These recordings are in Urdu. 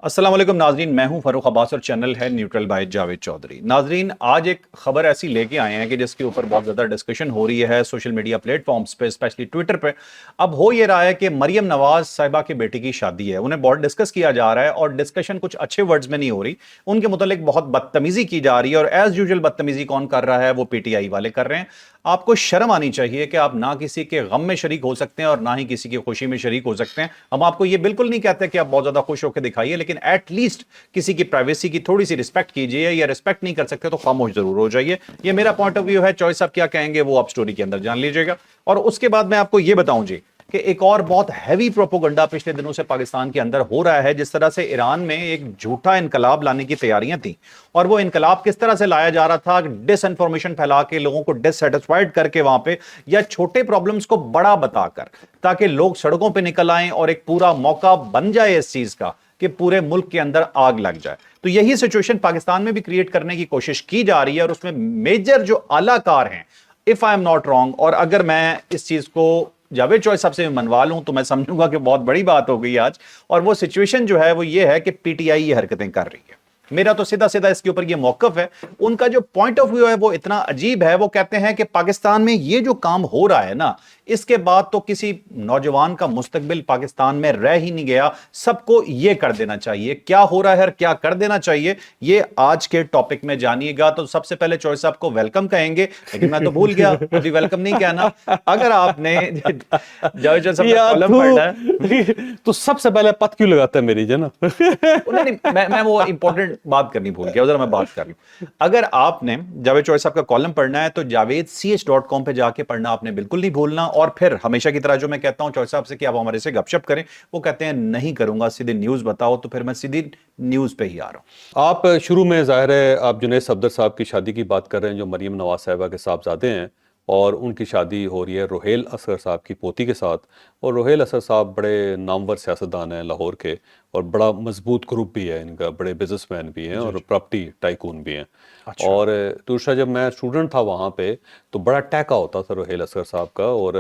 السلام علیکم ناظرین، میں ہوں فاروق عباس اور چینل ہے نیوٹرل بائی جاوید چودھری۔ ناظرین، آج ایک خبر ایسی لے کے آئے ہیں کہ جس کے اوپر بہت زیادہ ڈسکشن ہو رہی ہے سوشل میڈیا پلیٹ فارمز پہ، اسپیشلی ٹویٹر پہ۔ اب ہو یہ رہا ہے کہ مریم نواز صاحبہ کے بیٹی کی شادی ہے، انہیں بہت ڈسکس کیا جا رہا ہے اور ڈسکشن کچھ اچھے ورڈز میں نہیں ہو رہی، ان کے متعلق بہت بدتمیزی کی جا رہی ہے، اور ایز یوزول بدتمیزی کون کر رہا ہے؟ وہ پی ٹی آئی والے کر رہے ہیں۔ آپ کو شرم آنی چاہیے کہ آپ نہ کسی کے غم میں شریک ہو سکتے ہیں اور نہ ہی کسی کی خوشی میں شریک ہو سکتے ہیں۔ ہم آپ کو یہ بالکل نہیں کہتے کہ آپ بہت زیادہ خوش ہو کے دکھائیے، لیکن ایٹ لیسٹ کسی کی پرائیویسی کی تھوڑی سی رسپیکٹ کیجیے، یا رسپیکٹ نہیں کر سکتے تو خاموش ضرور ہو جائیے۔ یہ میرا پوائنٹ آف ویو ہے، چوائس آپ کیا کہیں گے وہ آپ سٹوری کے اندر جان لیجیے گا۔ اور اس کے بعد میں آپ کو یہ بتاؤں جی کہ ایک اور بہت ہیوی پروپوگنڈا پچھلے دنوں سے پاکستان کے اندر ہو رہا ہے، جس طرح سے ایران میں ایک جھوٹا انقلاب لانے کی تیاریاں تھیں، اور وہ انقلاب کس طرح سے لایا جا رہا تھا، ڈس انفارمیشن پھیلا کے، لوگوں کو ڈس سیٹسفائیڈ کر کے وہاں پہ، یا چھوٹے پرابلمز کو بڑا بتا کر، تاکہ لوگ سڑکوں پہ نکل آئیں اور ایک پورا موقع بن جائے اس چیز کا کہ پورے ملک کے اندر آگ لگ جائے۔ تو یہی سچویشن پاکستان میں بھی کریٹ کرنے کی کوشش کی جا رہی ہے، اور اس میں میجر جو اعلیٰ کار ہیں، if I am not wrong, اور اگر میں اس چیز کو جاوید چوائس صاحب سے منوا لوں تو میں سمجھوں گا کہ بہت بڑی بات ہو گئی آج، اور وہ سچویشن جو ہے وہ یہ ہے کہ پی ٹی آئی یہ حرکتیں کر رہی ہے۔ میرا تو سیدھا سیدھا اس کے اوپر یہ موقف ہے، ان کا جو پوائنٹ آف ویو ہے وہ اتنا عجیب ہے۔ وہ کہتے ہیں کہ پاکستان میں یہ جو کام ہو رہا ہے نا، اس کے بعد تو کسی نوجوان کا مستقبل پاکستان میں رہ ہی نہیں گیا، سب کو یہ کر دینا چاہیے۔ کیا ہو رہا ہے اور کیا کر دینا چاہیے، یہ آج کے ٹاپک میں جانیے گا۔ تو سب سے پہلے چوائس صاحب کو ویلکم کہیں گے، لیکن میں تو بھول گیا، ابھی ویلکم نہیں کہنا۔ اگر آپ نے جاوید صاحب کا کالم پڑھنا ہے تو سب سے پہلے پت کیوں لگاتا ہے میری جنا؟ نہیں نہیں، میں وہ امپورٹنٹ بات کرنی بھول گیا، ذرا میں بات کر لوں۔ اگر آپ نے جاوید چوائس صاحب کا کالم پڑھنا ہے تو JavedCH.com پہ جا کے پڑھنا آپ نے بالکل نہیں بھولنا۔ اور پھر ہمیشہ کی طرح جو میں کہتا ہوں چوائس صاحب سے کہ آپ ہمارے سے گپ شپ کریں، وہ کہتے ہیں نہیں کروں گا، سیدھی نیوز بتاؤ، تو پھر میں سیدھی نیوز پہ ہی آ رہا ہوں۔ آپ شروع میں ظاہر ہے آپ جنید صفدر صاحب کی شادی کی بات کر رہے ہیں، جو مریم نواز صاحبہ کے صاحبزادے ہیں، اور ان کی شادی ہو رہی ہے روہیل اصغر صاحب کی پوتی کے ساتھ۔ اور روہیل اصغر صاحب بڑے نامور سیاستدان ہیں لاہور کے، اور بڑا مضبوط گروپ بھی ہے ان کا، بڑے بزنس مین بھی ہیں اور پراپرٹی ٹائکون بھی ہیں۔ اور دوسرا، جب میں اسٹوڈنٹ تھا وہاں پہ تو بڑا ٹیکا ہوتا تھا روہیل اصغر صاحب کا، اور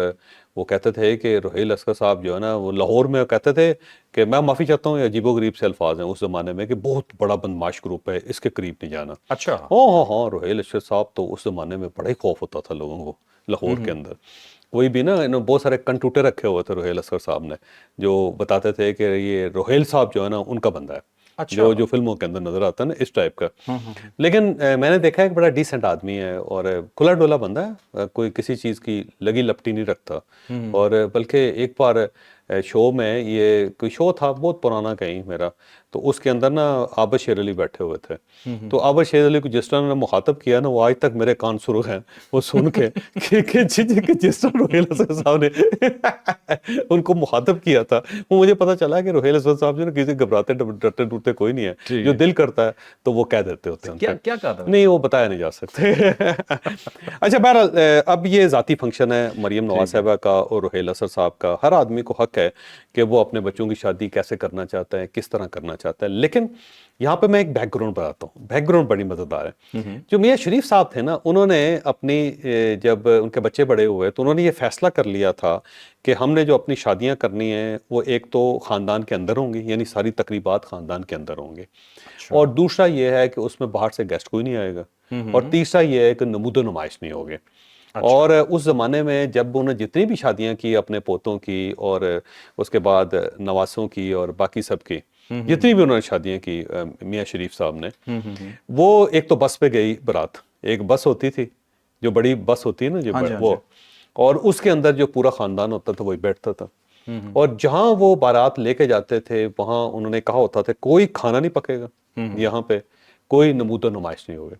وہ کہتے تھے کہ روہیل اصغر صاحب جو ہے نا، وہ لاہور میں کہتے تھے کہ میں معافی چاہتا ہوں، یہ عجیب و غریب سے الفاظ ہیں اس زمانے میں، کہ بہت بڑا بدماش گروپ ہے، اس کے قریب نہیں جانا۔ اچھا، ہاں، روہیل اصغر صاحب تو اس زمانے میں بڑا ہی خوف ہوتا تھا لوگوں کو لاہور کے اندر۔ کوئی بھی نا، انہوں بہت سارے کنٹوٹے رکھے ہوئے تھے روہیل اصغر صاحب نے، جو بتاتے تھے کہ یہ روہیل صاحب جو ہے نا ان کا بندہ ہے، جو فلموں کے اندر نظر آتا ہے نا، اس ٹائپ کا۔ لیکن میں نے دیکھا ہے کہ بڑا ڈیسنٹ آدمی ہے اور کھلا ڈولا بندہ ہے، کوئی کسی چیز کی لگی لپٹی نہیں رکھتا۔ اور بلکہ ایک بار شو میں، یہ کوئی شو تھا بہت پرانا کہیں میرا، تو اس کے اندر نا عابد شیر علی بیٹھے ہوئے تھے، تو عابد شیر علی کو جس طرح نے مخاطب کیا نا، وہ آج تک میرے کان سرخ ہیں وہ سن کے کہ جس طرح روہیل اصغر صاحب نے ان کو مخاطب کیا تھا، وہ مجھے پتا چلا کہ روہیل اصغر صاحب جو نا کسی گھبراتے ڈرتے ڈرتے کوئی نہیں ہے، جو دل کرتا ہے تو وہ کہہ دیتے ہوتے ہیں۔ کیا کہا تھا؟ نہیں، وہ بتایا نہیں جا سکتے۔ اچھا، بہرحال اب یہ ذاتی فنکشن ہے مریم نواز صاحبہ کا اور روہیل اصغر صاحب کا۔ ہر آدمی کو حق ہے کہ وہ اپنے بچوں کی شادی کیسے کرنا چاہتا ہے، کس طرح کرنا چاہتا ہے، لیکن یہاں پہ میں ایک بیک گراؤنڈ بتاتا ہوں۔ بیک گراؤنڈ بڑی مزیدار ہے۔ جو میاں شریف صاحب تھے نا، انہوں نے اپنی جب ان کے بچے بڑے ہوئے تو انہوں نے یہ فیصلہ کر لیا تھا کہ ہم نے جو اپنی شادیاں کرنی ہیں وہ ایک تو خاندان کے اندر ہوں گی، یعنی ساری تقریبات خاندان کے اندر ہوں گے، اور دوسرا یہ ہے کہ اس میں باہر سے گیسٹ کوئی نہیں آئے گا، اور تیسرا یہ ہے کہ نمود و نمائش نہیں ہوگی۔ اور اس زمانے میں جب انہوں نے جتنی بھی شادیاں کی اپنے پوتوں کی، اور اس کے بعد نواسوں کی اور باقی سب کی، جتنی بھی انہوں نے شادیاں کی میاں شریف صاحب نے، وہ ایک تو بس پہ گئی برات، ایک بس ہوتی تھی جو بڑی بس ہوتی ہے نا، جو وہ، اور اس کے اندر جو پورا خاندان ہوتا تھا وہی بیٹھتا تھا، اور جہاں وہ بارات لے کے جاتے تھے وہاں انہوں نے کہا ہوتا تھا کوئی کھانا نہیں پکے گا، یہاں پہ کوئی نمود و نمائش نہیں ہوگی،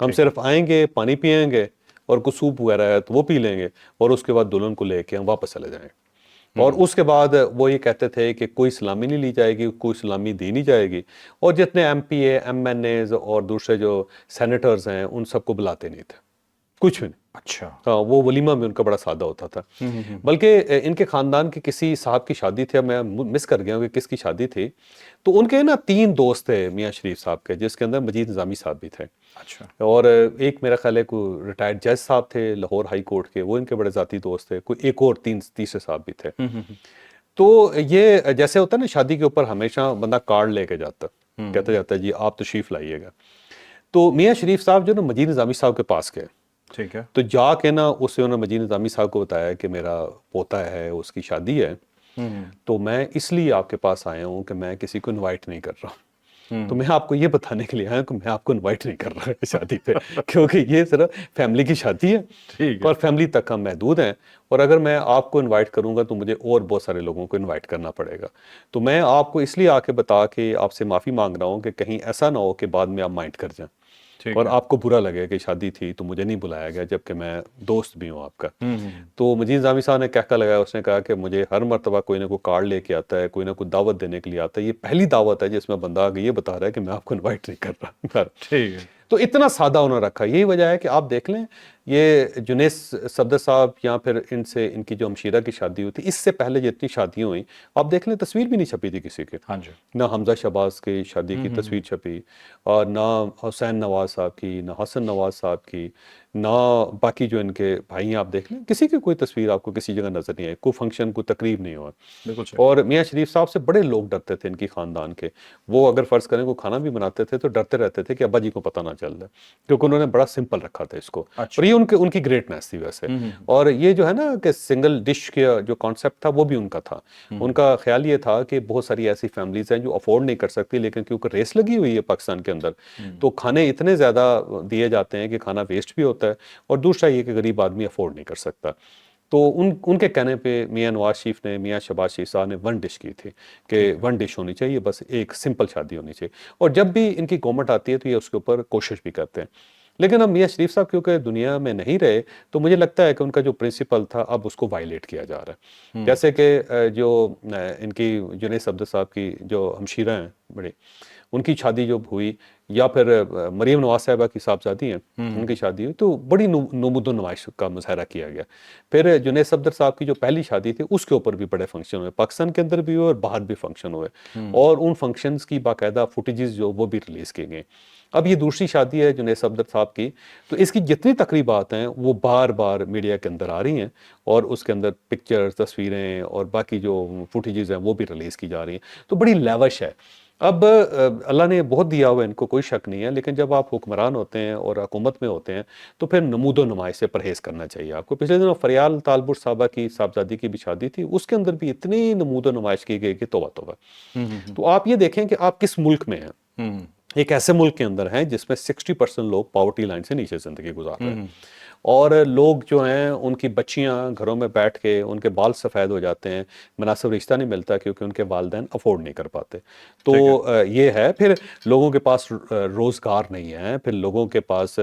ہم صرف آئیں گے، پانی پئیں گے، اور کچھ سوپ وغیرہ ہے تو وہ پی لیں گے، اور اس کے بعد دلہن کو لے کے ہم واپس چلے جائیں گے۔ اور اس کے بعد وہ یہ کہتے تھے کہ کوئی سلامی نہیں لی جائے گی، کوئی سلامی دی نہیں جائے گی، اور جتنے ایم پی اے، ایم این ایز اور دوسرے جو سینیٹرز ہیں ان سب کو بلاتے نہیں تھے، کچھ بھی نہیں۔ اچھا، ہاں، وہ ولیمہ میں ان کا بڑا سادہ ہوتا تھا۔ بلکہ ان کے خاندان کے کسی صاحب کی شادی تھی، میں مس کر گیا ہوں کہ کس کی شادی تھی، تو ان کے نا 3 دوست تھے میاں شریف صاحب کے، جس کے اندر مجید نظامی صاحب بھی تھے، اچھا، اور ایک میرا خیال ہے کوئی ریٹائرڈ جج صاحب تھے لاہور ہائی کورٹ کے، وہ ان کے بڑے ذاتی دوست تھے، کوئی ایک اور تیسرے صاحب بھی تھے۔ تو یہ جیسے ہوتا ہے نا شادی کے اوپر ہمیشہ بندہ کارڈ لے کے جاتا ہے، کہتا جاتا ہے جی آپ تشریف لائیے گا. تو میاں شریف صاحب جو نا مجید نظامی صاحب کے پاس گئے، ٹھیک ہے. تو جا کے نا اس سے انہوں نے مجید نظامی صاحب کو بتایا کہ میرا پوتا ہے، اس کی شادی ہے، تو میں اس لیے آپ کے پاس آیا ہوں کہ میں کسی کو انوائٹ نہیں کر رہا. تو میں آپ کو یہ بتانے کے لیے آیا کہ میں آپ کو انوائٹ نہیں کر رہا شادی پہ، کیونکہ یہ صرف فیملی کی شادی ہے ٹھیک ہے. اور فیملی تک ہم محدود ہیں، اور اگر میں آپ کو انوائٹ کروں گا تو مجھے اور بہت سارے لوگوں کو انوائٹ کرنا پڑے گا. تو میں آپ کو اس لیے آ کے بتا کے آپ سے معافی مانگ رہا ہوں کہ کہیں ایسا نہ ہو کہ بعد میں آپ مائنڈ کر جائیں ٹھیک اور ہے. آپ کو برا لگے کہ شادی تھی تو مجھے نہیں بلایا گیا جبکہ میں دوست بھی ہوں آپ کا. تو مجید نظامی صاحب نے کہا لگایا، اس نے کہا کہ مجھے ہر مرتبہ کوئی نہ کوئی کارڈ لے کے آتا ہے، کوئی نہ کوئی دعوت دینے کے لیے آتا ہے، یہ پہلی دعوت ہے جس میں بندہ آگے یہ بتا رہا ہے کہ میں آپ کو انوائٹ نہیں کر رہا. ٹھیک ہے. تو اتنا سادہ انہوں نے رکھا. یہی وجہ ہے کہ آپ دیکھ لیں یہ جنید صفدر صاحب یا پھر ان کی جو ہمشیرہ کی شادی ہوئی تھی، اس سے پہلے جتنی شادیاں ہوئیں آپ دیکھ لیں تصویر بھی نہیں چھپی تھی کسی کی. ہاں جی. نہ حمزہ شہباز کی شادی کی تصویر چھپی، اور نہ حسین نواز صاحب کی، نہ حسن نواز صاحب کی، نہ باقی جو ان کے بھائی ہیں آپ دیکھ لیں کسی کی کوئی تصویر آپ کو کسی جگہ نظر نہیں آئی. کوئی فنکشن کوئی تقریب نہیں ہوا. بالکل صحیح. اور میاں شریف صاحب سے بڑے لوگ ڈرتے تھے ان کی خاندان کے. وہ اگر فرض کریں وہ کھانا بھی بناتے تھے تو ڈرتے رہتے تھے کہ ابا جی کو پتہ نہ چل جائے، کیونکہ انہوں نے بڑا سمپل رکھا تھا اس کو. اچھا. اور یہ ان کی گریٹنیس تھی ویسے. اور یہ جو ہے نا کہ سنگل ڈش کا جو کانسیپٹ تھا وہ بھی ان کا تھا. ان کا خیال یہ تھا کہ بہت ساری ایسی فیملیز ہیں جو افورڈ نہیں کر سکتی، لیکن کیونکہ ریس لگی ہوئی ہے پاکستان کے اندر تو کھانے اتنے زیادہ دیے جاتے ہیں کہ کھانا ویسٹ بھی ہوتا ہے، اور دوسرا یہ کہ غریب آدمی افورڈ نہیں کر سکتا. تو ان کے کہنے پہ میاں نواز شریف نے، میاں شہباز شریف صاحب نے ون ڈش کی تھی کہ ون ڈش ہونی چاہیے، بس ایک سمپل شادی ہونی چاہیے. اور جب بھی ان کی گورنمنٹ آتی ہے تو یہ اس کے اوپر کوشش بھی کرتے ہیں. لیکن اب میاں شریف صاحب کیونکہ دنیا میں نہیں رہے تو مجھے لگتا ہے کہ ان کا جو پرنسپل تھا اب اس کو وائلیٹ کیا جا رہا ہے. جیسے کہ جو ان کی جنید صفدر صاحب کی جو ہمشیرہ ہیں بڑے، ان کی شادی جو ہوئی، یا پھر مریم نواز صاحبہ کی صاحبزادی ہیں ان کی شادی ہوئی، تو بڑی نمود و نمائش کا مظاہرہ کیا گیا. پھر جنید صفدر صاحب کی جو پہلی شادی تھی اس کے اوپر بھی بڑے فنکشن ہوئے، پاکستان کے اندر بھی ہوئے اور باہر بھی فنکشن ہوئے، اور ان فنکشنز کی باقاعدہ فوٹیجز جو وہ بھی ریلیز کی گئیں. اب یہ دوسری شادی ہے جنید صفدر صاحب کی، تو اس کی جتنی تقریبات ہیں وہ بار بار میڈیا کے اندر آ رہی ہیں، اور اس کے اندر پکچرز، تصویریں اور باقی جو فوٹیجز ہیں وہ بھی ریلیز کی جا رہی ہیں. تو بڑی لیوش ہے. اب اللہ نے بہت دیا ہوا ہے ان کو، کوئی شک نہیں ہے، لیکن جب آپ حکمران ہوتے ہیں اور حکومت میں ہوتے ہیں تو پھر نمود و نمائش سے پرہیز کرنا چاہیے آپ کو. پچھلے دنوں فریال طالبر صاحبہ کی صاحبزادی کی بھی شادی تھی، اس کے اندر بھی اتنی نمود و نمائش کی گئی کہ توبہ توبہ. تو آپ یہ دیکھیں کہ آپ کس ملک میں ہیں. ایک ایسے ملک کے اندر ہیں جس میں 60% لوگ پاورٹی لائن سے نیچے زندگی گزار رہے ہیں، اور لوگ جو ہیں ان کی بچیاں گھروں میں بیٹھ کے ان کے بال سفید ہو جاتے ہیں، مناسب رشتہ نہیں ملتا کیونکہ ان کے والدین افورڈ نہیں کر پاتے. تو یہ ہے. پھر لوگوں کے پاس روزگار نہیں ہے، پھر لوگوں کے پاس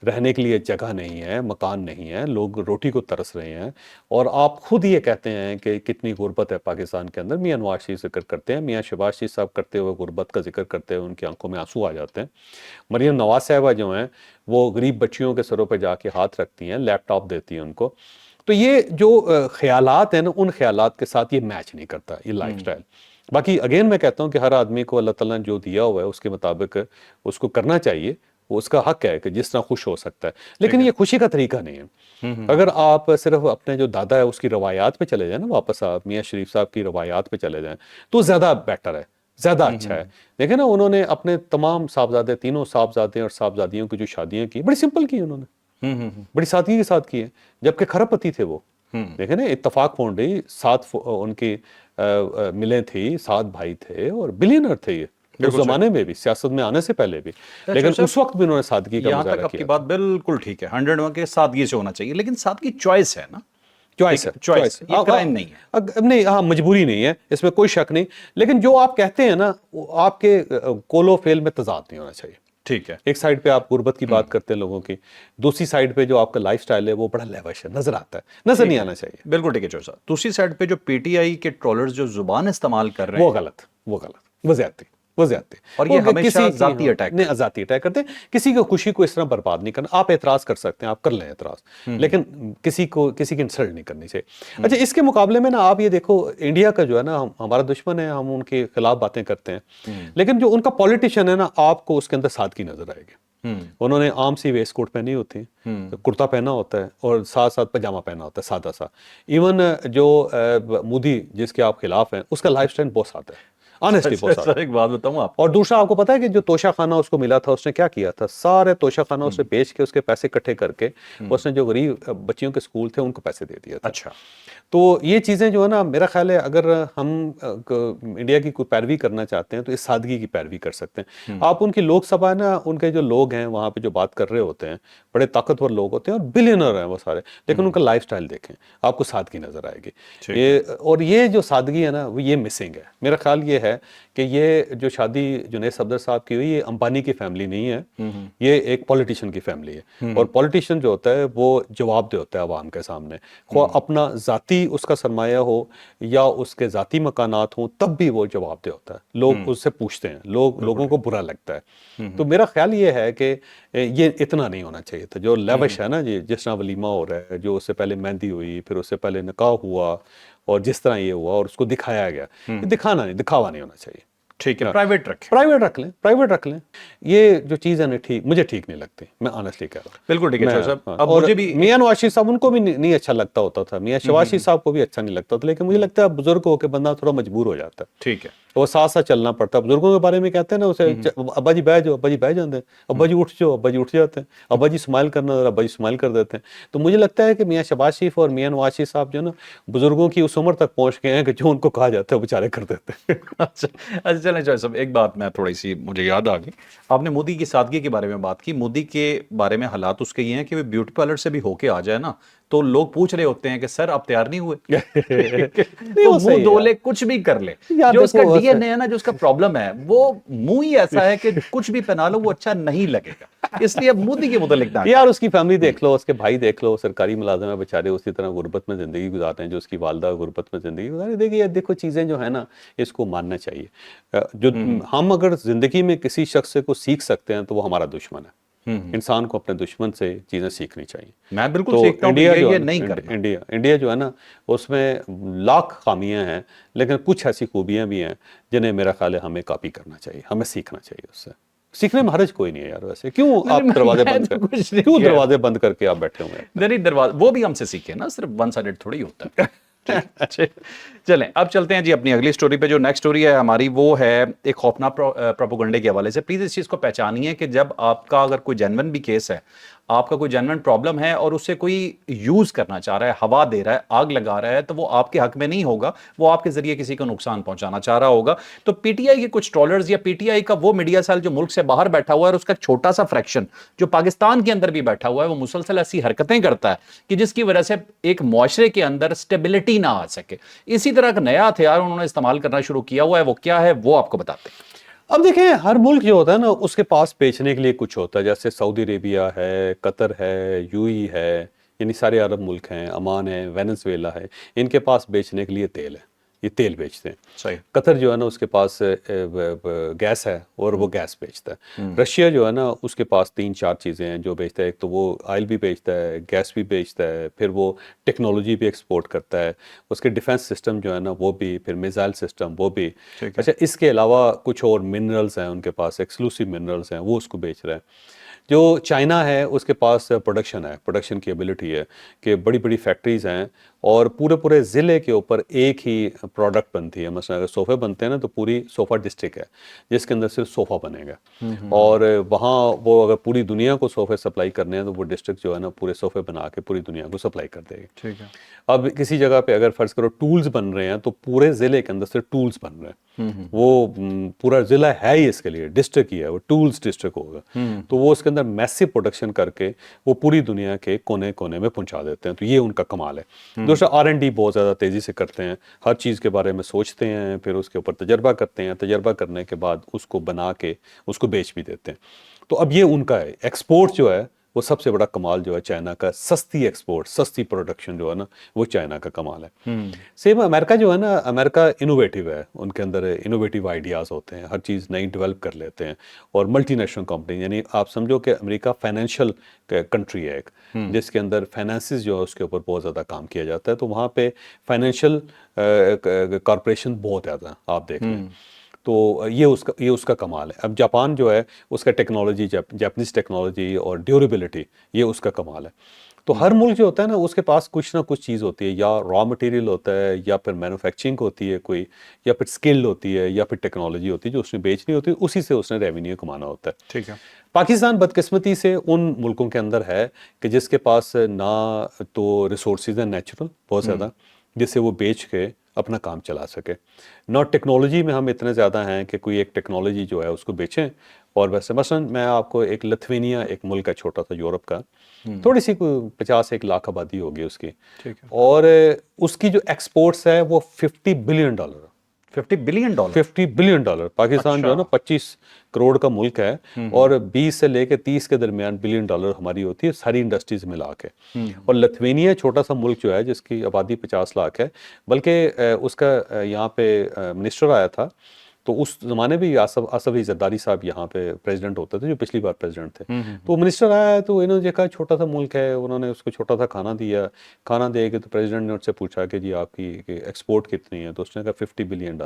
رہنے کے لیے جگہ نہیں ہے، مکان نہیں ہے، لوگ روٹی کو ترس رہے ہیں. اور آپ خود یہ کہتے ہیں کہ کتنی غربت ہے پاکستان کے اندر. میاں نواز شریف ذکر کرتے ہیں، میاں شہباز شریف صاحب کرتے ہوئے غربت کا ذکر کرتے ہوئے ان کی آنکھوں میں آنسو آ جاتے ہیں. مریم نواز صاحبہ جو ہیں وہ غریب بچیوں کے سروں پہ جا کے ہاتھ رکھتی ہیں، لیپ ٹاپ دیتی ہیں ان کو. تو یہ جو خیالات ہیں نا، ان خیالات کے ساتھ یہ میچ نہیں کرتا یہ لائف سٹائل. باقی اگین میں کہتا ہوں کہ ہر آدمی کو اللہ تعالیٰ نے جو دیا ہوا ہے اس کے مطابق اس کو کرنا چاہیے، وہ اس کا حق ہے کہ جس طرح خوش ہو سکتا ہے. لیکن یہ خوشی کا طریقہ نہیں ہے. اگر آپ صرف اپنے جو دادا ہے اس کی روایات پہ چلے جائیں نا، واپس آپ میاں شریف صاحب کی روایات پہ چلے جائیں تو زیادہ بیٹر ہے، زیادہ اچھا ہے. دیکھیں نا انہوں نے اپنے تمام صاحبزادے، تینوں صاحبزادے اور صاحبزادیوں کی جو شادیاں کی بڑی سمپل کی انہوں نے، بڑی سادگی کے ساتھ کی ہیں، جبکہ کھرب پتی تھے وہ. دیکھیں نا اتفاق فاؤنڈری 7 ان کی ملیں تھی، 7 بھائی تھے اور بلینر تھے یہ اس زمانے میں بھی، سیاست میں آنے سے پہلے بھی. لیکن اس وقت بھی انہوں نے سادگی کا یہاں مظاہرہ تک آپ کیا. کی بات بالکل ٹھیک ہے، 100 کے سادگی سے ہونا چاہیے، لیکن سادگی چوائس ہے نا، چوائس ہے، چوائس، یہ کرائم نہیں ہے. نہیں، ہاں مجبوری نہیں ہے، اس میں کوئی شک نہیں. لیکن جو آپ کہتے ہیں نا آپ کے قول و فعل میں تضاد نہیں ہونا چاہیے. ٹھیک ہے. ایک سائڈ پہ آپ غربت کی بات کرتے ہیں لوگوں کی، دوسری سائڈ پہ جو آپ کا لائف سٹائل ہے وہ بڑا لیوش ہے، نظر آتا ہے، نظر نہیں آنا چاہیے. بالکل ٹھیک ہے چور صاحب. دوسری سائڈ پہ جو پی ٹی آئی کے ٹرولرز جو زبان استعمال کر رہے ہیں وہ غلط، وہ زیادتی. اور یہ ہمیشہ ذاتی اٹیک نہیں، ذاتی اٹیک کرتے ہیں. کسی کی خوشی کو اس طرح برباد نہیں کرنا. آپ اعتراض کر سکتے ہیں، آپ کر لیں اعتراض، لیکن کسی کی انسلٹ نہیں کرنی چاہیے. اچھا، اس کے مقابلے میں نا آپ یہ دیکھو، انڈیا کا جو ہے نا ہمارا دشمن ہے، ہم ان کے خلاف باتیں کرتے ہیں، لیکن جو ان کا پولیٹیشین ہے نا آپ کو اس کے اندر سادگی نظر آئے گی. انہوں نے عام سی ویسٹ کوٹ پہنی ہوتی ہے, کرتا پہنا ہوتا ہے اور ساتھ ساتھ پاجامہ پہنا ہوتا ہے سادہ سا. ایون جو مودی جس کے آپ خلاف ہیں اس کا لائف سٹائل بہت سادہ ہے, آنیسٹلی بہت سادہ. سر ایک بات بتاؤں آپ, اور دوسرا آپ کو پتا ہے کہ جو توشہ خانہ اس کو ملا تھا اس نے کیا کیا تھا, سارے توشہ خانہ اس نے بیچ کے اس کے پیسے اکٹھے کر کے اس نے جو غریب بچیوں کے اسکول تھے ان کو پیسے دے دیا تھا. اچھا تو یہ چیزیں جو ہے نا, میرا خیال ہے اگر ہم انڈیا کی کوئی پیروی کرنا چاہتے ہیں تو اس سادگی کی پیروی کر سکتے ہیں. آپ ان کی لوک سبھا ہے نا, ان کے جو لوگ ہیں وہاں پہ جو بات کر رہے ہوتے ہیں بڑے طاقتور لوگ ہوتے ہیں اور بلینر ہیں وہ سارے, لیکن ان کا لائف سٹائل دیکھیں آپ کو سادگی نظر آئے گی. اور یہ جو سادگی ہے نا وہ یہ مسنگ ہے. میرا خیال یہ ہے کہ یہ جو شادی جنید صفدر صاحب کی ہوئی, یہ امبانی کی فیملی نہیں ہے, یہ ایک پولیٹیشین کی فیملی ہے. اور پولیٹیشین جو ہوتا ہے وہ جواب دہ ہوتا ہے عوام کے سامنے, خواہ اپنا ذاتی اس کا سرمایہ ہو یا اس کے ذاتی مکانات ہوں, تب بھی وہ جواب دہ ہوتا ہے. لوگ اس سے پوچھتے ہیں, لوگوں کو برا لگتا ہے. تو میرا خیال یہ ہے کہ یہ اتنا نہیں ہونا چاہیے تھا. جو لیوش ہے نا جی, جس طرح ولیمہ ہو رہا ہے, جو اس سے پہلے مہندی ہوئی, پھر اس سے پہلے نکاح ہوا, اور جس طرح یہ ہوا اور اس کو دکھایا گیا, یہ دکھاوا نہیں ہونا چاہیے. ٹھیک ہے, پرائیویٹ رکھیں, پرائیویٹ رکھ لیں. یہ جو چیز ہے نا ٹھیک, مجھے ٹھیک نہیں لگتی, میں آنیسٹلی کہہ رہا ہوں. بالکل ٹھیک ہے صاحب. اب اور مجھے بھی میاں نواز شریف صاحب ان کو بھی نہیں اچھا لگتا ہوتا تھا, میاں شواز شریف صاحب کو بھی اچھا نہیں لگتا تھا, لیکن مجھے لگتا ہے بزرگ ہو کے بندہ تھوڑا مجبور ہو جاتا ہے. ٹھیک ہے, وہ ساتھ ساتھ چلنا پڑتا ہے. بزرگوں کے بارے میں کہتے ہیں نا اسے, ابا جی بیٹھ جاؤ, ابا جی بیٹھ جاتے ہیں, ابا جی اٹھ جاؤ, ابا جی اٹھ جاتے ہیں, ابا جی اسمائل کرنا, ابا جی اسمائل کر دیتے ہیں. تو مجھے لگتا ہے کہ میاں شہباز شریف اور میاں نواز شریف صاحب جو ہے نا بزرگوں کی اس عمر تک پہنچ گئے ہیں کہ جو ان کو کہا جاتا ہے وہ بیچارے کر دیتے ہیں. اچھا چلیں جوائے صاحب, ایک بات میں تھوڑی سی مجھے یاد آ گئی, آپ نے مودی کی سادگی کے بارے میں بات کی. مودی کے بارے میں حالات اس کے یہ ہیں کہ وہ بیوٹی پارلر سے بھی ہو کے آ جائے نا تو لوگ پوچھ رہے ہوتے ہیں کہ سر آپ تیار نہیں ہوئے, تو منہ دھو لے, کچھ بھی کر لے. جو اس کا ڈی این اے ہے نا, جو اس کا پرابلم ہے, وہ منہ ہی ایسا ہے کہ کچھ بھی پہنا لو وہ اچھا نہیں لگے گا. اس لیے اب مودی کے متعلق نہ یار اس کی فیملی دیکھ لو, اس کے بھائی دیکھ لو, سرکاری ملازم ہے بیچارے, اسی طرح غربت میں زندگی گزارتے ہیں جو اس کی والدہ غربت میں زندگی گزارے. دیکھیے دیکھو چیزیں جو ہے نا اس کو ماننا چاہیے. جو ہم اگر زندگی میں کسی شخص سے کو سیکھ سکتے ہیں تو وہ ہمارا دشمن ہے. انسان کو اپنے دشمن سے چیزیں سیکھنی چاہیے. میں بالکل سیکھتا ہوں کہ یہ نہیں کرنا. انڈیا جو ہے نا اس میں لاکھ خامیاں ہیں, لیکن کچھ ایسی خوبیاں بھی ہیں جنہیں میرا خیال ہے ہمیں کاپی کرنا چاہیے, ہمیں سیکھنا چاہیے اس سے. سیکھنے میں حرج کوئی نہیں ہے یار. ویسے کیوں آپ دروازے بند کر کے آپ بیٹھے ہوئے ہیں؟ نہیں, دروازے وہ بھی ہم سے سیکھے نا, صرف ون سائیڈڈ تھوڑی ہوتا ہے. چلیں اب چلتے ہیں جی اپنی اگلی سٹوری پہ. جو نیکسٹ سٹوری ہے ہماری وہ ہے ایک خوفناک پروپیگنڈے کے حوالے سے. پلیز اس چیز کو پہچانیے کہ جب آپ کا اگر کوئی جینون بھی کیس ہے, آپ کا کوئی جینون پرابلم ہے اور اسے کوئی یوز کرنا چاہ رہا ہے, ہوا دے رہا ہے, آگ لگا رہا ہے, تو وہ آپ کے حق میں نہیں ہوگا, وہ آپ کے ذریعے کسی کو نقصان پہنچانا چاہ رہا ہوگا. تو پی ٹی آئی کے کچھ ٹرولرز یا پی ٹی آئی کا وہ میڈیا سیل جو ملک سے باہر بیٹھا ہوا ہے, اور اس کا چھوٹا سا فریکشن جو پاکستان کے اندر بھی بیٹھا ہوا ہے, وہ مسلسل ایسی حرکتیں کرتا ہے کہ جس کی وجہ سے ایک معاشرے کے اندر سٹیبلٹی نہ آ سکے. اسی طرح کا نیا ہتھیار انہوں نے استعمال کرنا شروع کیا ہوا ہے. وہ کیا ہے وہ آپ کو بتاتے ہیں. اب دیکھیں, ہر ملک جو ہوتا ہے نا اس کے پاس بیچنے کے لیے کچھ ہوتا ہے. جیسے سعودی عربیہ ہے, قطر ہے, یو ای ہے, یعنی سارے عرب ملک ہیں, عمان ہے, وینزویلا ہے, ان کے پاس بیچنے کے لیے تیل ہے, یہ تیل بیچتے ہیں. صحیح. قطر جو ہے نا اس کے پاس گیس ہے اور وہ گیس بیچتا ہے. رشیا جو ہے نا اس کے پاس 3-4 چیزیں ہیں جو بیچتا ہے. ایک تو وہ آئل بھی بیچتا ہے, گیس بھی بیچتا ہے, پھر وہ ٹیکنالوجی بھی ایکسپورٹ کرتا ہے, اس کے ڈیفنس سسٹم جو ہے نا وہ بھی, پھر میزائل سسٹم وہ بھی. اچھا, اس کے علاوہ کچھ اور منرلز ہیں ان کے پاس, ایکسکلوسیو منرلز ہیں, وہ اس کو بیچ رہے ہیں. جو چائنا ہے اس کے پاس پروڈکشن ہے, پروڈکشن کی ایبلٹی ہے کہ بڑی بڑی فیکٹریز ہیں اور پورے ضلع کے اوپر ایک ہی پروڈکٹ بنتی ہے. مثلا اگر صوفے بنتے ہیں نا تو پوری صوفہ ڈسٹرکٹ ہے جس کے اندر صرف صوفہ بنے گا, اور وہاں وہ اگر پوری دنیا کو صوفے سپلائی کرنے ہیں تو وہ ڈسٹرکٹ جو ہے نا پورے صوفے بنا کے پوری دنیا کو سپلائی کر دے گی. ٹھیک ہے. اب کسی جگہ پہ اگر فرض کرو ٹولز بن رہے ہیں تو پورے ضلع کے اندر سے ٹولز بن رہے ہیں. وہ پورا ضلع ہے ہی اس کے لیے, ڈسٹرکٹ ہی ہے, وہ ٹولز ڈسٹرکٹ ہوگا. تو وہ اس کے اندر میسو پروڈکشن کر کے وہ پوری دنیا کے کونے کونے میں پہنچا دیتے ہیں. تو یہ ان کا کمال ہے. دوسرا R&D بہت زیادہ تیزی سے کرتے ہیں, ہر چیز کے بارے میں سوچتے ہیں, پھر اس کے اوپر تجربہ کرتے ہیں, تجربہ کرنے کے بعد اس کو بنا کے اس کو بیچ بھی دیتے ہیں. تو اب یہ ان کا ہے. ایکسپورٹ جو ہے وہ سب سے بڑا کمال جو ہے چائنا کا, سستی ایکسپورٹ, سستی پروڈکشن جو ہے نا وہ چائنا کا کمال ہے. سیم امریکہ جو ہے نا, امریکہ انوویٹیو ہے, ان کے اندر انوویٹیو آئیڈیاز ہوتے ہیں, ہر چیز نئی ڈیولپ کر لیتے ہیں. اور ملٹی نیشنل کمپنی, یعنی آپ سمجھو کہ امریکہ فائنینشیل کنٹری ہے ایک, جس کے اندر فائنینسز جو ہے اس کے اوپر بہت زیادہ کام کیا جاتا ہے. تو وہاں پہ فائنینشیل کارپوریشن بہت زیادہ آپ دیکھ لیں. تو یہ اس کا کمال ہے. اب جاپان جو ہے اس کا ٹیکنالوجی, جاپنیز ٹیکنالوجی اور ڈیوریبلٹی, یہ اس کا کمال ہے. تو ہر ملک جو ہوتا ہے نا اس کے پاس کچھ نہ کچھ چیز ہوتی ہے, یا را مٹیریل ہوتا ہے, یا پھر مینوفیکچرنگ ہوتی ہے کوئی, یا پھر اسکل ہوتی ہے, یا پھر ٹیکنالوجی ہوتی ہے جو اس نے بیچنی ہوتی ہے, اسی سے اس نے ریونیو کمانا ہوتا ہے. ٹھیک ہے. پاکستان بدقسمتی سے ان ملکوں کے اندر ہے کہ جس کے پاس نہ تو ریسورسز ہیں نیچرل بہت زیادہ جس سے وہ بیچ کے اپنا کام چلا سکے, نہ ٹیکنالوجی میں ہم اتنے زیادہ ہیں کہ کوئی ایک ٹیکنالوجی جو ہے اس کو بیچیں. اور ویسے مثلا میں آپ کو ایک لتھوینیا ایک ملک ہے چھوٹا سا یورپ کا, تھوڑی سی کوئی 51 لاکھ آبادی ہوگی اس کی, اور اس کی جو ایکسپورٹس ہے وہ $50 بلین. $50 بلین. $50 بلین. پاکستان جو ہے نا 25 کروڑ کا ملک ہے, اور 20 سے لے کے 30 کے درمیان بلین ڈالر ہماری ہوتی ہے ساری انڈسٹریز ملا کے. اور لتھوینیا چھوٹا سا ملک جو ہے جس کی آبادی 50 لاکھ ہے, بلکہ اس کا یہاں پہ منسٹر آیا تھا, تو اس زمانے بھی آصف علی زرداری صاحب یہاں پہ پریزیڈنٹ ہوتے تھے جو پچھلی بار پریزیڈنٹ تھے. تو منسٹر آیا ہے تو انہوں نے کہا چھوٹا سا ملک ہے, انہوں نے اس کو چھوٹا سا کھانا دیا, کھانا دے کے تو پریزیڈنٹ نے اس سے پوچھا کہ جی آپ کی ایکسپورٹ کتنی ہے, تو اس نے کہا $50 بلین.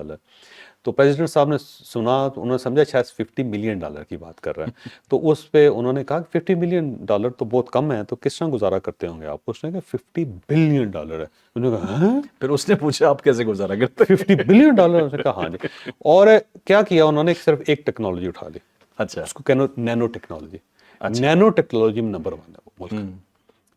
تو پریزیڈنٹ صاحب نے سنا تو انہوں نے سمجھا شاید $50 ملین کی بات کر رہا ہے. تو اس پہ انہوں نے کہا $50 ملین تو بہت کم ہے, تو کس طرح گزارا کرتے ہوں گے آپ؟ اس نے کہا $50 بلین ہے. انہوں نے کہا ہاں, پھر اس نے پوچھا آپ کیسے گزارا کرتے ہیں؟ $50 بلین. اس نے کہا ہاں جی. اور کیا کیا انہوں نے, صرف ایک ٹیکنالوجی اٹھا لی, اچھا. اس کو کہنا نینو ٹیکنالوجی. نینو ٹیکنالوجی میں نمبر 1 ہے وہ ملک.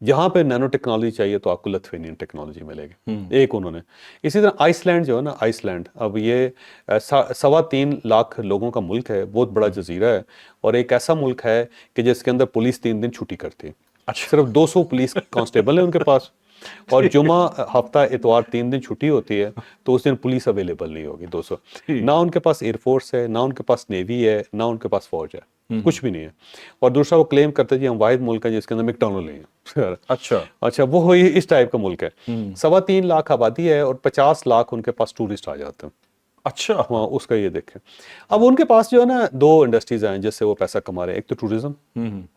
جہاں پہ نینو ٹیکنالوجی چاہیے تو آپ کو لتھوینین ٹیکنالوجی ملے گی, ایک انہوں نے. اسی طرح آئس لینڈ جو ہے نا, آئس لینڈ اب یہ 3.25 لاکھ لوگوں کا ملک ہے, بہت بڑا جزیرہ ہے, اور ایک ایسا ملک ہے کہ جس کے اندر پولیس 3 دن چھٹی کرتی ہے. صرف 200 پولیس کانسٹیبل ہیں ان کے پاس, اور جمعہ ہفتہ اتوار 3 دن چھٹی ہوتی ہے, تو اس دن پولیس اویلیبل نہیں ہوگی 200. نہ ان کے پاس ایئر فورس ہے, نہ ان کے پاس نیوی ہے, نہ ان کے پاس فوج ہے, کچھ بھی نہیں ہے. اور دوسرا وہ کلیم کرتے جی ہم واحد ملک ہیں جس کے اندر میکڈونلڈ نہیں ہے. اچھا وہ اس ٹائپ کا ملک ہے. 3.25 لاکھ آبادی ہے, اور 50 لاکھ ان کے پاس ٹورسٹ آ جاتے ہیں. اچھا. ہاں, اس کا یہ دیکھیں. اب ان کے پاس جو ہے نا 2 انڈسٹریز ہیں جس سے وہ پیسہ کما رہے ہیں. ایک تو ٹوریزم,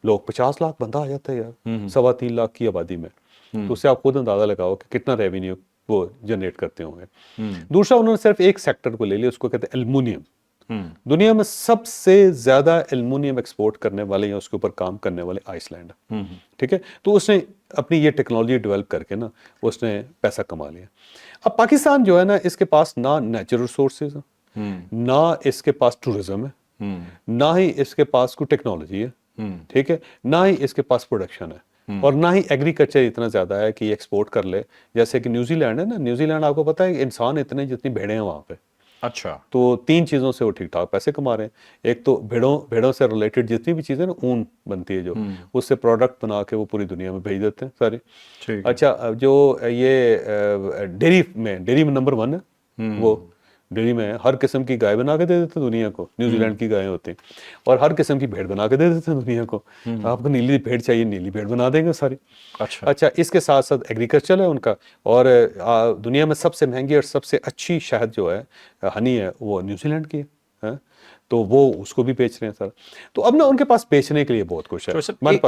لوگ 50 لاکھ بندہ آ جاتا ہے یار 3.25 لاکھ کی آبادی میں, تو اس سے آپ خود اندازہ لگاؤ کہ کتنا ریونیو وہ جنریٹ کرتے ہوں گے. دوسرا انہوں نے صرف ایک سیکٹر کو لے لیا, اس کو کہتے ہیں ایلومینیم. دنیا میں سب سے زیادہ ایلومینیم ایکسپورٹ کرنے والے یا اس کے اوپر کام کرنے والے آئس لینڈ ہے. ٹھیک ہے, تو اس نے اپنی یہ ٹیکنالوجی ڈیولپ کر کے نا اس نے پیسہ کما لیا. اب پاکستان جو ہے نا, اس کے پاس نہ نیچرل ریسورسز ہیں, نہ اس کے پاس ٹورزم ہے, نہ ہی اس کے پاس کوئی ٹیکنالوجی ہے, ٹھیک ہے, نہ ہی اس کے پاس پروڈکشن ہے, اور نہ ہی ایگریکلچر اتنا زیادہ ہے کہ یہ ایکسپورٹ کر لے. جیسے کہ نیوزی لینڈ ہے نا, نیوزی لینڈ آپ کو پتہ ہے انسان اتنے جتنی بھیڑیں ہیں وہاں پہ. اچھا. تو 3 چیزوں سے وہ ٹھیک ٹھاک پیسے کما رہے ہیں. ایک تو بھیڑوں سے ریلیٹڈ جتنی بھی چیزیں نا, اون بنتی ہے جو, اس سے پروڈکٹ بنا کے وہ پوری دنیا میں بھیج دیتے ہیں سارے. اچھا, جو یہ ڈیری میں نمبر 1 ہے, وہ ڈیری میں ہر قسم کی گائے بنا کے دے دیتے ہیں دنیا کو. نیوزی لینڈ کی گائیں ہوتی ہیں, اور ہر قسم کی بھیڑ بنا کے دے دیتے ہیں دنیا کو. آپ کو نیلی بھیڑ چاہیے, نیلی بھیڑ بنا دیں گے ساری. اچھا, اس کے ساتھ ساتھ ایگریکلچر ہے ان کا, اور دنیا میں سب سے مہنگی اور سب سے اچھی شہد جو ہے, ہنی ہے, وہ نیوزی لینڈ کی ہے, تو وہ اس کو بھی بیچ رہے ہیں سر. تو اب نا ان کے پاس بیچنے کے لیے بہت کچھ ہے.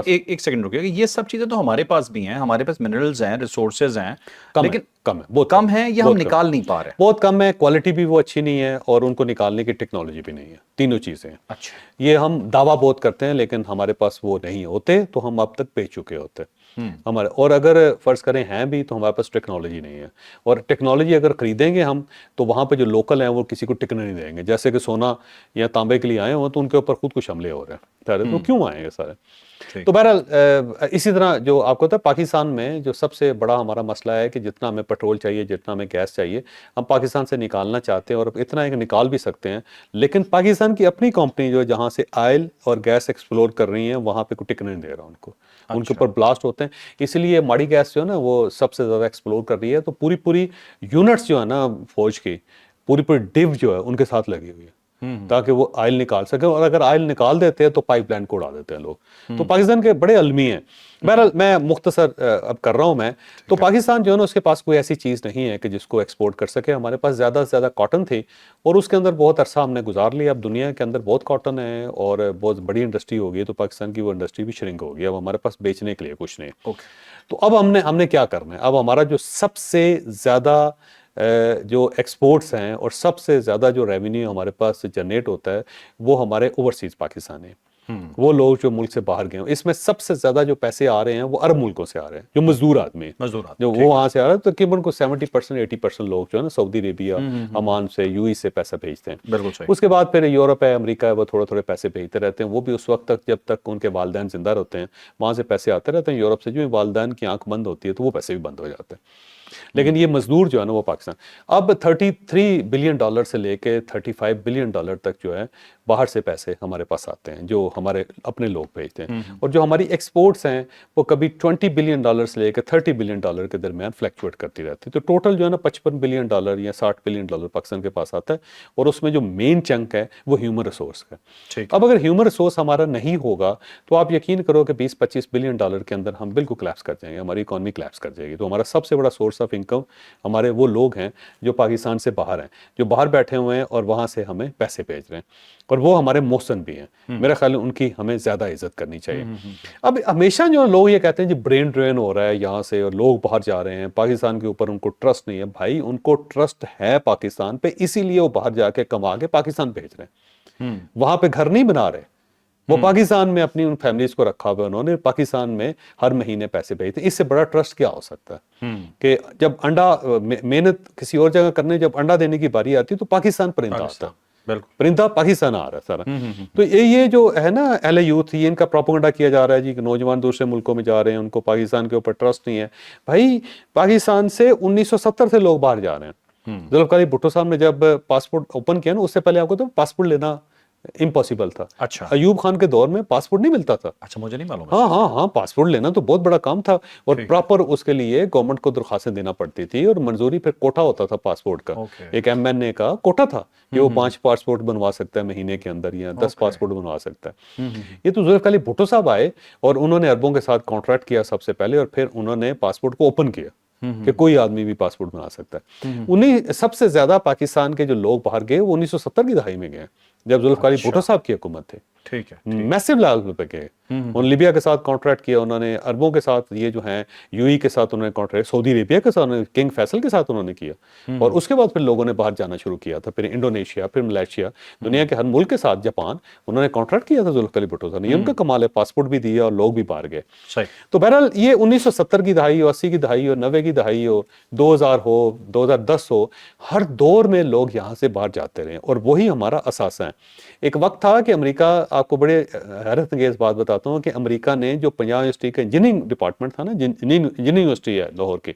ایک سیکنڈ رکیے, یہ سب چیزیں تو ہمارے پاس بھی ہیں, ہمارے پاس منرلز ہیں, ریسورسز ہیں, لیکن بہت کم ہیں, یہ ہم نکال نہیں پا رہے. بہت کم ہے, کوالٹی بھی وہ اچھی نہیں ہے, اور ان کو نکالنے کی ٹیکنالوجی بھی نہیں ہے. تینوں چیزیں ہیں. اچھا. یہ ہم دعویٰ بہت کرتے ہیں, لیکن ہمارے پاس وہ نہیں ہوتے, تو ہم اب تک بیچ چکے ہوتے ہمارے. اور اگر فرض کریں ہیں بھی, تو ہمارے پاس ٹیکنالوجی نہیں ہے. اور ٹیکنالوجی اگر خریدیں گے ہم, تو وہاں پہ جو لوکل ہیں وہ کسی کو ٹکنے نہیں دیں گے. جیسے کہ سونا یا تانبے کے لیے آئے ہوں تو ان کے اوپر خود کچھ حملے ہو رہے ہیں سارے, تو کیوں آئیں گے سارے. تو بہرحال اسی طرح جو آپ کو پتہ ہے پاکستان میں جو سب سے بڑا ہمارا مسئلہ ہے کہ جتنا ہمیں پیٹرول چاہیے, جتنا ہمیں گیس چاہیے, ہم پاکستان سے نکالنا چاہتے ہیں, اور اتنا ہے کہ نکال بھی سکتے ہیں, لیکن پاکستان کی اپنی کمپنی جو ہے جہاں سے آئل اور گیس ایکسپلور کر رہی ہیں, وہاں پہ کوئی ٹکنے نہیں دے رہا ان کو. ان کے اوپر بلاسٹ ہوتے ہیں, اس لیے ماڑی گیس جو ہے نا وہ سب سے زیادہ ایکسپلور کر رہی ہے. تو پوری یونٹس جو ہے نا فوج کی, پوری ڈیو جو ہے ان کے ساتھ لگی ہوئی ہے, تاکہ وہ آئل نکال سکے. اور اگر آئل نکال دیتے ہیں تو پائپ لائن کو اڑا دیتے ہیں لوگ. تو پاکستان کے بڑے علمی ہیں. بہرحال میں مختصر اب کر رہا ہوں میں, تو پاکستان جو ہے نا اس کے پاس کوئی ایسی چیز نہیں ہے کہ جس کو ایکسپورٹ کر سکے. ہمارے پاس زیادہ سے زیادہ کاٹن تھی, اور اس کے اندر بہت عرصہ ہم نے گزار لیا. اب دنیا کے اندر بہت کاٹن ہے اور بہت بڑی انڈسٹری ہو گئی, تو پاکستان کی وہ انڈسٹری بھی شرنک ہو گئی. اب ہمارے پاس بیچنے کے لیے کچھ نہیں. تو اب ہم نے کیا کرنا ہے. اب ہمارا جو سب سے زیادہ جو ایکسپورٹس ہیں اور سب سے زیادہ جو ریونیو ہمارے پاس جنریٹ ہوتا ہے وہ ہمارے اوورسیز پاکستان ہیں، وہ لوگ جو ملک سے باہر گئے ہیں، اس میں سب سے زیادہ جو پیسے آ رہے ہیں وہ عرب ملکوں سے آ رہے ہیں، جو مزدور آدمی ہیں مزدورات جو وہ وہاں سے آ رہا ہے، تقریباً کو 70% 80% لوگ جو ہے نا سعودی عربیہ، عمان سے، یو ای سے پیسہ بھیجتے ہیں۔ بالکل صحیح۔ اس کے بعد پھر یورپ ہے، امریکہ ہے، وہ تھوڑے تھوڑے پیسے بھیجتے رہتے ہیں، وہ بھی اس وقت تک جب تک ان کے والدین زندہ رہتے ہیں وہاں سے پیسے آتے رہتے ہیں۔ یورپ سے جو والدین کی آنکھ بند ہوتی ہے تو وہ پیسے بھی بند ہو جاتے ہیں، لیکن یہ مزدور جو ہے نا وہ پاکستان اب $33 بلین سے لے کے $35 بلین تک جو ہے باہر سے پیسے ہمارے پاس آتے ہیں جو ہمارے اپنے لوگ بھیجتے ہیں، اور جو ہماری ایکسپورٹس ہیں وہ کبھی $20 بلین سے لے کے $30 بلین کے درمیان فلیکچویٹ کرتی رہتی ہے، تو ٹوٹل جو ہے نا $55 بلین یا $60 بلین پاکستان کے پاس آتا ہے، اور اس میں جو مین چنک ہے وہ ہیومن ریسورس کا۔ ٹھیک۔ اب اگر ہیومن ریسورس ہمارا نہیں ہوگا تو آپ یقین کرو کہ $20-25 بلین کے اندر ہم بالکل کلیپس کر جائیں گے، ہماری اکانومی کلیپس کر جائے گی۔ تو ہمارا سب سے بڑا سورس آف انکم ہمارے وہ لوگ ہیں جو پاکستان سے باہر ہیں، جو باہر بیٹھے ہوئے ہیں اور وہاں سے ہمیں پیسے بھیج رہے ہیں، اور وہ ہمارے محسن بھی ہیں۔ میرا خیال ہے ان کی ہمیں زیادہ عزت کرنی چاہیے۔ اب ہمیشہ جو لوگ یہ کہتے ہیں جی برین ڈرین ہو رہا ہے یہاں سے اور لوگ باہر جا رہے ہیں، پاکستان کے اوپر ان کو ٹرسٹ نہیں ہے۔ بھائی ان کو ٹرسٹ ہے پاکستان پہ، اسی لیے وہ باہر جا کے کما کے پاکستان بھیج رہے ہیں، وہاں پہ گھر نہیں بنا رہے، وہ پاکستان میں اپنی ان فیملیز کو رکھا ہوا، انہوں نے پاکستان میں ہر مہینے پیسے بھیجتے ہیں۔ اس سے بڑا ٹرسٹ کیا ہو سکتا ہے کہ جب انڈا محنت کسی اور جگہ کرنے جب انڈا دینے کی باری آتی ہے تو پاکستان پرندہ آتا ہے، بالکل پرندہ پاکستان آ رہا ہے سارا۔ تو یہ جو ہے نا اہل یوتھ، یہ ان کا پروپیگنڈا کیا جا رہا ہے جی کہ نوجوان دوسرے ملکوں میں جا رہے ہیں، ان کو پاکستان کے اوپر ٹرسٹ نہیں ہے۔ بھائی پاکستان سے 1970 سے لوگ باہر جا رہے ہیں۔ ذوالفقار بھٹو صاحب نے جب پاسپورٹ اوپن کیا نا، اس سے پہلے آپ کو تو پاسپورٹ لینا امپاسبل تھا۔ اچھا ایوب خان کے دور میں پاسپورٹ نہیں ملتا تھا۔ اچھا، مجھے نہیں معلوم ہے۔ ہاں پاسپورٹ لینا تو بہت بڑا کام تھا، اور پراپر اس کے لیے گورنمنٹ کو درخواستیں دینا پڑتی تھی، اور منظوری پھر کوٹا ہوتا تھا پاسپورٹ کا، ایک MNA کا کوٹا تھا کہ وہ 5 پاسپورٹ بنوا سکتا ہے مہینے کے اندر، یا 10 پاسپورٹ بنوا سکتا ہے۔ یہ تو ذوالفقار بھٹو صاحب آئے اور انہوں نے عربوں کے ساتھ کانٹریکٹ کیا سب سے پہلے، اور پھر انہوں نے پاسپورٹ کو اوپن کیا کہ کوئی آدمی بھی پاسپورٹ بنا سکتا ہے۔ انہیں سب سے زیادہ پاکستان کے جو لوگ باہر گئے وہ 1970 کی دہائی میں گئے جب ذوالفقار بھٹو صاحب کی حکومت تھی۔ ٹھیک ہے، میسو لیول پہ گئے، انہوں نے لیبیا کے ساتھ کانٹریکٹ کیا، انہوں نے عربوں کے ساتھ، یہ جو ہیں UAE کے ساتھ انہوں نے کانٹریکٹ، سعودی عربیہ کے ساتھ، کنگ فیصل کے ساتھ انہوں نے کیا، اور اس کے بعد پھر لوگوں نے باہر جانا شروع کیا تھا، پھر انڈونیشیا، پھر ملیشیا، دنیا کے ہر ملک کے ساتھ، جاپان، انہوں نے کانٹریکٹ کیا تھا ذوالفقار بھٹو صاحب نے۔ یہ ان کا کمال ہے، پاسپورٹ بھی دیا اور لوگ بھی باہر گئے۔ صحیح۔ تو بہرحال یہ 1970 کی دہائی ہو، 80 کی دہائی ہو، 90 کی دہائی ہو، 2000 ہو، 2010 ہو، ہر دور میں لوگ یہاں سے باہر جاتے رہے، اور وہی ہمارا اثاثہ ہے۔ ایک وقت تھا کہ امریکہ، آپ کو بڑے حیرت انگیز بات بتاتا ہوں کہ امریکہ نے جو پنجاب یونیورسٹی کا انجینئرنگ ڈپارٹمنٹ تھا نا، انجینئرنگ یونیورسٹی ہے لاہور کی،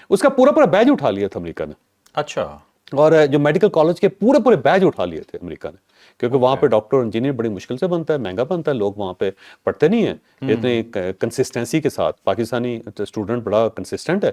اس کا پورا بیج اٹھا لیا تھا امریکہ نے، اچھا، اور جو میڈیکل کالج کے پورے بیج اٹھا لیے تھے امریکہ نے، کیونکہ وہاں پہ ڈاکٹر اور انجینئر بڑی مشکل سے بنتا ہے، مہنگا بنتا ہے، لوگ وہاں پہ پڑھتے نہیں ہیں اتنی کنسسٹنسی کے ساتھ۔ پاکستانی اسٹوڈنٹ بڑا کنسسٹنٹ ہے،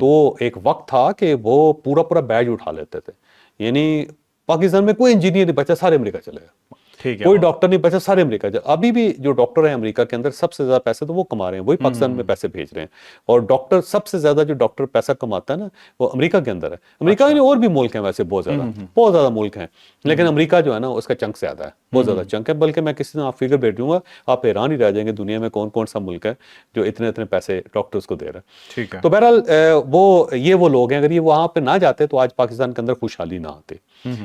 تو ایک وقت تھا کہ وہ پورا بیج اٹھا لیتے تھے، یعنی پاکستان میں کوئی انجینئر نہیں بچا، سارے امریکہ چلے گئے، ٹھیک ہے، کوئی ڈاکٹر نہیں بچا، سارے امریکہ جا۔ ابھی بھی جو ڈاکٹر ہیں امریکہ کے اندر سب سے زیادہ پیسے تو وہ کما رہے ہیں، وہی پاکستان میں پیسے بھیج رہے ہیں، اور ڈاکٹر سب سے زیادہ جو ڈاکٹر پیسہ کماتا ہے نا وہ امریکہ کے اندر ہے۔ امریکہ میں اور بھی ملک ہیں ویسے بہت زیادہ ملک ہیں، لیکن امریکہ جو ہے نا اس کا چنک زیادہ ہے، بہت زیادہ چنک ہے، بلکہ میں کسی دن آپ فگر بھیج دوں گا، آپ حیران ہی رہ جائیں گے دنیا میں کون سا ملک ہے جو اتنے پیسے ڈاکٹرز کو دے رہا ہے۔ ٹھیک ہے۔ تو بہرحال وہ لوگ ہیں، اگر یہ وہاں پہ نہ جاتے تو آج پاکستان کے اندر خوشحالی نہ آتی۔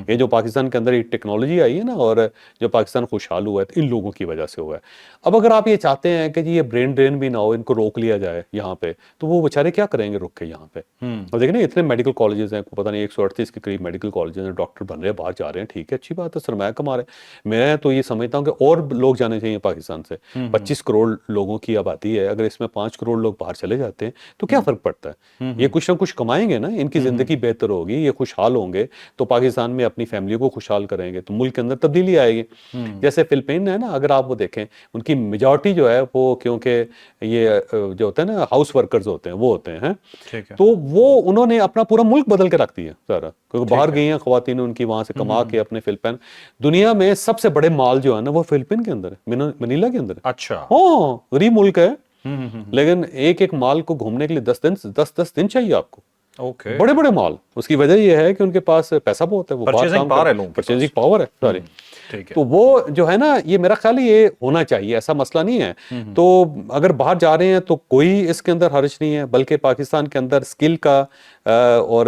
یہ جو پاکستان کے اندر ایک ٹیکنالوجی آئی ہے نا، اور جو پاکستان خوشحال ہوا ہے ان لوگوں کی وجہ سے ہوا ہے۔ اب اگر آپ یہ چاہتے ہیں کہ جی یہ برین ڈرین بھی نہ ہو، ان کو روک لیا جائے یہاں پہ، تو وہ بیچارے کیا کریں گے رک کے یہاں پہ؟ اور دیکھیں نا اتنے میڈیکل کالجز ہیں، پتہ نہیں 138 کے قریب میڈیکل کالجز ہیں، ڈاکٹر بن رہے ہیں، باہر جا رہے ہیں، ٹھیک ہے، اچھی بات ہے، سرمایہ کما رہے ہیں۔ میں تو یہ سمجھتا ہوں کہ اور لوگ جانے چاہیے پاکستان سے۔ 25 کروڑ لوگوں کی آبادی ہے، اگر اس میں 5 کروڑ لوگ باہر چلے جاتے ہیں تو کیا فرق پڑتا ہے؟ یہ کچھ نہ کچھ کمائیں گے نا، ان کی زندگی بہتر ہوگی، یہ خوشحال ہوں گے تو پاکستان میں اپنی فیملی کو خوشحال کریں گے تو ملک کے اندر تبدیلی آئے گی۔ جیسے فلپین ہے نا، اگر آپ وہ دیکھیں ان کی میجورٹی جو ہے وہ، کیونکہ یہ جو ہوتا ہے نا ہاؤس ورکرز ہوتے ہیں، وہ ہوتے ہیں، تو وہ انہوں نے اپنا پورا ملک بدل کے رکھ دیا سارا، کیونکہ باہر گئی ہیں خواتین ان کی، وہاں سے کما کے اپنے فلپین، دنیا میں سب سے بڑے مال جو ہے نا وہ فلپین کے اندر ہے، منیلا کے اندر ہے۔ اچھا، ہاں غریب ملک ہے، لیکن ایک مال کو گھومنے کے لیے 10 دن چاہیے آپ کو، بڑے مال۔ اس کی وجہ یہ ہے کہ ان کے پاس پیسہ بہت ہے، وہ پرچیزنگ پاور ہے، لوگوں کے پرچیزنگ پاور ہے ساری۔ تو وہ جو ہے نا یہ میرا خیال ہے یہ ہونا چاہیے, ایسا مسئلہ نہیں ہے. تو اگر باہر جا رہے ہیں تو کوئی اس کے اندر حرج نہیں ہے, بلکہ پاکستان کے اندر اسکل کا اور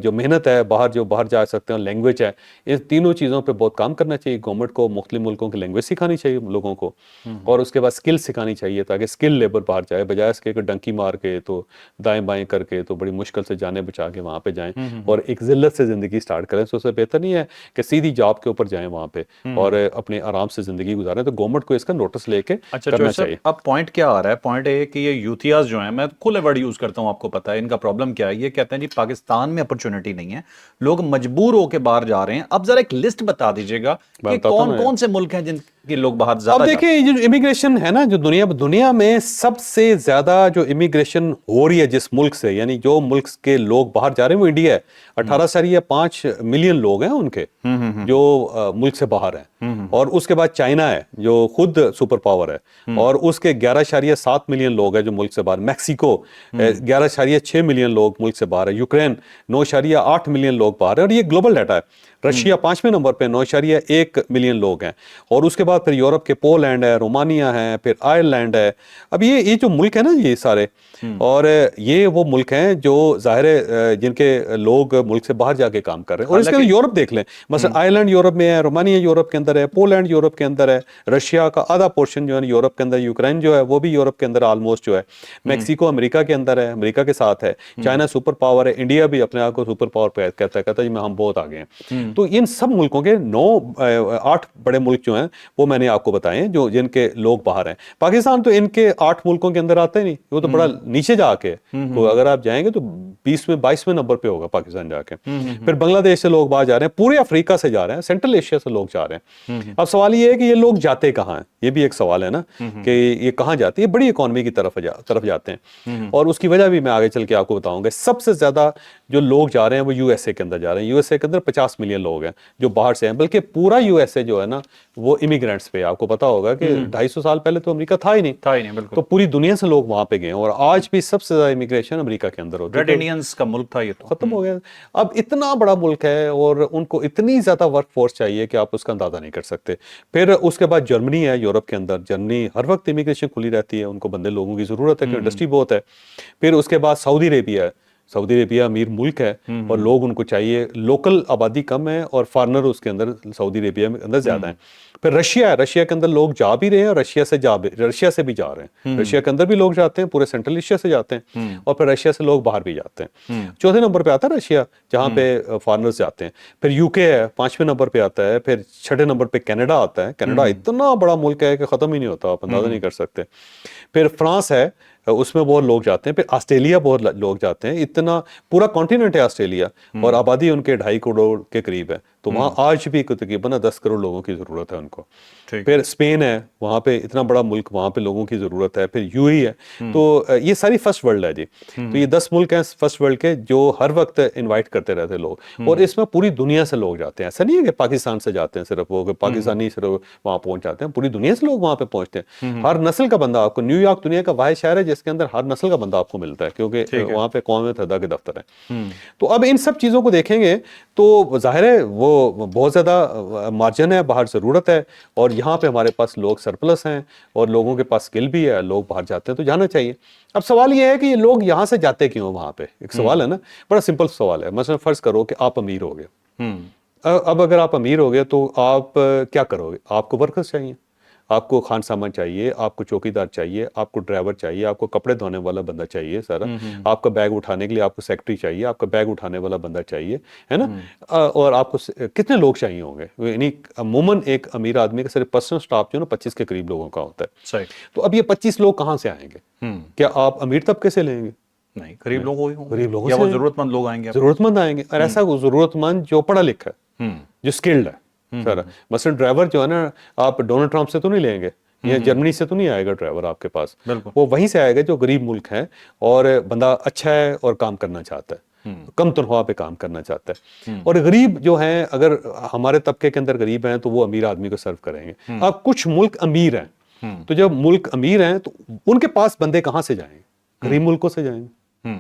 جو محنت ہے, جو باہر جا سکتے ہیں, لینگویج ہے, ان تینوں چیزوں پہ بہت کام کرنا چاہیے گورنمنٹ کو. مختلف ملکوں کی لینگویج سکھانی چاہیے لوگوں کو, اور اس کے بعد اسکل سکھانی چاہیے تاکہ اسکل لیبر باہر جائے, بجائے اس کے کہ ڈنکی مار کے تو دائیں بائیں کر کے تو بڑی مشکل سے جانے بچا کے وہاں پہ جائیں اور ایک ذلت سے زندگی سٹارٹ کریں. تو اس سے بہتر نہیں ہے کہ سیدھی جاب کے اوپر جائیں وہاں پہ اور اپنے آرام سے زندگی گزاریں. تو گورنمنٹ کو اس کا نوٹس لے کے کرنا چاہیے. اب پوائنٹ کیا آ رہا ہے؟ پوائنٹ یہ کہ یہ یوتھیاز جو ہیں, میں کھلے ورڈ یوز کرتا ہوں, آپ کو پتا ہے ان کا پرابلم کیا ہے. یہ کہتے ہیں جی پاکستان میں اپرچونٹی نہیں ہے, لوگ مجبور ہو کے باہر جا رہے ہیں. اب ذرا ایک لسٹ بتا دیجیے گا کہ کون کون سے ملک ہیں جن کے لوگ باہر زیادہ. اب دیکھیں یہ جو امیگریشن ہے نا, جو دنیا میں سب سے زیادہ جو امیگریشن ہو رہی ہے جس ملک سے, یعنی جو ملک کے لوگ باہر جا رہے ہیں وہ انڈیا ہے. 18.5 ملین لوگ ہیں ان کے جو ملک سے باہر ہیں, اور اس کے بعد چائنا ہے جو خود سپر پاور ہے, اور اس کے 11.7 ملین لوگ ہیں جو ملک سے باہر. میکسیکو 11.6 ملین لوگ ملک سے باہر ہے. یوکرین 9.8 ملین لوگ باہر ہے, اور یہ گلوبل ڈیٹا ہے. رشیا 5ویں نمبر پہ 9.1 ملین لوگ ہیں, اور اس کے بعد پھر یورپ کے پولینڈ ہے, رومانیہ ہے, پھر آئرلینڈ ہے. اب یہ جو ملک ہے نا یہ سارے, اور یہ وہ ملک ہیں جو ظاہر ہے جن کے لوگ ملک سے باہر جا کے کام کر رہے ہیں. اور اس کے اندر یورپ دیکھ لیں, مثلا آئرلینڈ یورپ میں ہے, رومانیہ یورپ کے اندر ہے, پولینڈ یورپ کے اندر ہے, رشیا کا آدھا پورشن جو ہے یورپ کے اندر, یوکرین جو ہے وہ بھی یورپ کے اندر آلموسٹ جو ہے, میکسیکو امریکہ کے اندر ہے, امریکہ کے ساتھ ہے, چائنا سپر پاور ہے, انڈیا بھی اپنے آپ کو سپر پاور پہ کہتا ہے جی ہم بہت آگے ہیں. تو ان سب ملکوں کے 8 بڑے ملک جو ہیں وہ میں نے آپ کو بتائے ہیں جو جن کے لوگ باہر ہیں. پاکستان تو ان کے 8 ملکوں کے اندر آتے نہیں, وہ تو بڑا نیچے جا کے, اگر آپ جائیں گے تو 22ویں نمبر پہ ہوگا پاکستان جا کے. پھر بنگلہ دیش سے لوگ باہر جا رہے ہیں, پورے افریقہ سے جا رہے ہیں, سینٹرل ایشیا سے لوگ جا رہے ہیں. اب سوال یہ ہے کہ یہ لوگ جاتے کہاں ہیں, یہ بھی ایک سوال ہے نا کہ یہ کہاں جاتے ہیں. یہ بڑی اکانومی کی طرف جاتے ہیں, اور اس کی وجہ بھی میں آگے چل کے آپ کو بتاؤں گا. سب سے زیادہ جو لوگ جا رہے ہیں وہ یو ایس اے کے اندر جا رہے ہیں. یو ایس اے کے اندر 50 ملین لوگ ہیں جو باہر سے ہیں, بلکہ پورا یو ایس اے جو ہے نا وہ امیگرینٹس پہ. آپ کو پتا ہوگا کہ 250 سال پہلے تو امریکہ تھا ہی نہیں, تو پوری دنیا سے لوگ وہاں پہ گئے, اور آج بھی سب سے زیادہ امیگریشن امریکہ کے اندر ہوتی ہے. ریڈ انڈینز کا ملک تھا, یہ تو ختم ہو گیا. اب اتنا بڑا ملک ہے اور ان کو اتنی زیادہ ورک فورس چاہیے کہ آپ اس کا اندازہ نہیں کر سکتے. پھر اس کے بعد جرمنی ہے یورپ کے اندر, جرمنی ہر وقت امیگریشن کھلی رہتی ہے, ان کو بندے لوگوں کی ضرورت ہے کہ انڈسٹری بہت ہے. پھر اس کے بعد سعودی عربیہ ہے, سعودی عربیہ امیر ملک ہے اور لوگ ان کو چاہیے, لوکل آبادی کم ہے اور فارنر اس کے اندر سعودی عربیہ میں اندر زیادہ ہیں. پھر رشیا ہے, رشیا کے اندر لوگ جا بھی رہے ہیں اور رشیا سے بھی جا رہے ہیں. رشیا کے اندر بھی لوگ جاتے ہیں, پورے سینٹرل ایشیا سے جاتے ہیں, اور پھر رشیا سے لوگ باہر بھی جاتے ہیں. 4تھے نمبر پہ آتا ہے رشیا, جہاں پہ فارنرز جاتے ہیں. پھر یو کے ہے 5ویں نمبر پہ آتا ہے. پھر 6 نمبر پہ کینیڈا آتا ہے. کینیڈا اتنا بڑا ملک ہے کہ ختم ہی نہیں ہوتا, آپ اندازہ نہیں کر سکتے. پھر فرانس ہے, اس میں بہت لوگ جاتے ہیں. پھر آسٹریلیا بہت لوگ جاتے ہیں, اتنا پورا کانٹیننٹ ہے آسٹریلیا, اور آبادی ان کے 2.5 کروڑ کے قریب ہے. تو وہاں آج بھی تقریباً 10 کروڑ لوگوں کی ضرورت ہے ان کو. پھر اسپین ہے, وہاں پہ اتنا بڑا ملک, وہاں پہ لوگوں کی ضرورت ہے. پھر یو اے ہے. تو یہ ساری فرسٹ ورلڈ ہے جی. تو یہ 10 ملک ہیں فرسٹ ورلڈ کے جو ہر وقت انوائٹ کرتے رہتے لوگ, اور اس میں پوری دنیا سے لوگ جاتے ہیں. ایسا نہیں ہے کہ پاکستان سے جاتے ہیں صرف وہ, کہ پاکستانی صرف وہاں پہنچ جاتے ہیں, پوری دنیا سے لوگ وہاں پہ پہنچتے ہیں. ہر نسل کا بندہ آپ کو, نیو یارک دنیا کا واحد شہر ہے جس کے اندر ہر نسل کا بندہ آپ کو ملتا ہے, کیونکہ وہاں پہ قوم متحدہ کے دفتر ہے. تو اب ان سب چیزوں کو دیکھیں گے تو ظاہر ہے وہ بہت زیادہ مارجن ہے, باہر ضرورت ہے, اور یہاں پہ ہمارے پاس لوگ سرپلس ہیں اور لوگوں کے پاس اسکل بھی ہے, لوگ باہر جاتے ہیں تو جانا چاہیے. اب سوال یہ ہے کہ یہ لوگ یہاں سے جاتے کیوں وہاں پہ, ایک سوال ہے نا, بڑا سمپل سوال ہے. مثلا فرض کرو کہ آپ امیر ہو گئے, اب اگر آپ امیر ہو گئے تو آپ کیا کرو گے؟ آپ کو ورکرز چاہیے, آپ کو خان سامان چاہیے, آپ کو چوکی دار چاہیے, آپ کو ڈرائیور چاہیے, آپ کو کپڑے دھونے والا بندہ چاہیے سارا, آپ کا بیگ اٹھانے کے لیے آپ کو سیکٹری چاہیے, آپ کا بیگ اٹھانے والا بندہ چاہیے, ہے نا. اور آپ کو کتنے لوگ چاہیے ہوں گے؟ یعنی عموماً ایک امیر آدمی کا صرف پرسنل سٹاف جو ہے نا 25 کے قریب لوگوں کا ہوتا ہے. صحیح. تو اب یہ 25 لوگ کہاں سے آئیں گے؟ کیا آپ امیر طبقے سے لیں گے؟ نہیں, غریب لوگوں غریب یا وہ ضرورت مند لوگ آئیں گے. ضرورت مند آئیں گے, اور ایسا ضرورت مند جو پڑھا لکھا ہے, جو اسکلڈ ہے سارا. مثلا ڈرائیور جو ہے نا, آپ ڈونلڈ ٹرمپ سے تو نہیں لیں گے, یا جرمنی سے تو نہیں آئے گا ڈرائیور آپ کے پاس, وہ وہیں سے آئے گا جو غریب ملک ہے اور بندہ اچھا ہے اور کام کرنا چاہتا ہے, کم تنخواہ پہ کام کرنا چاہتا ہے. اور غریب جو ہیں, اگر ہمارے طبقے کے اندر غریب ہیں تو وہ امیر آدمی کو سرو کریں گے. اب کچھ ملک امیر ہیں, تو جب ملک امیر ہیں تو ان کے پاس بندے کہاں سے جائیں گے؟ غریب ملکوں سے جائیں گے.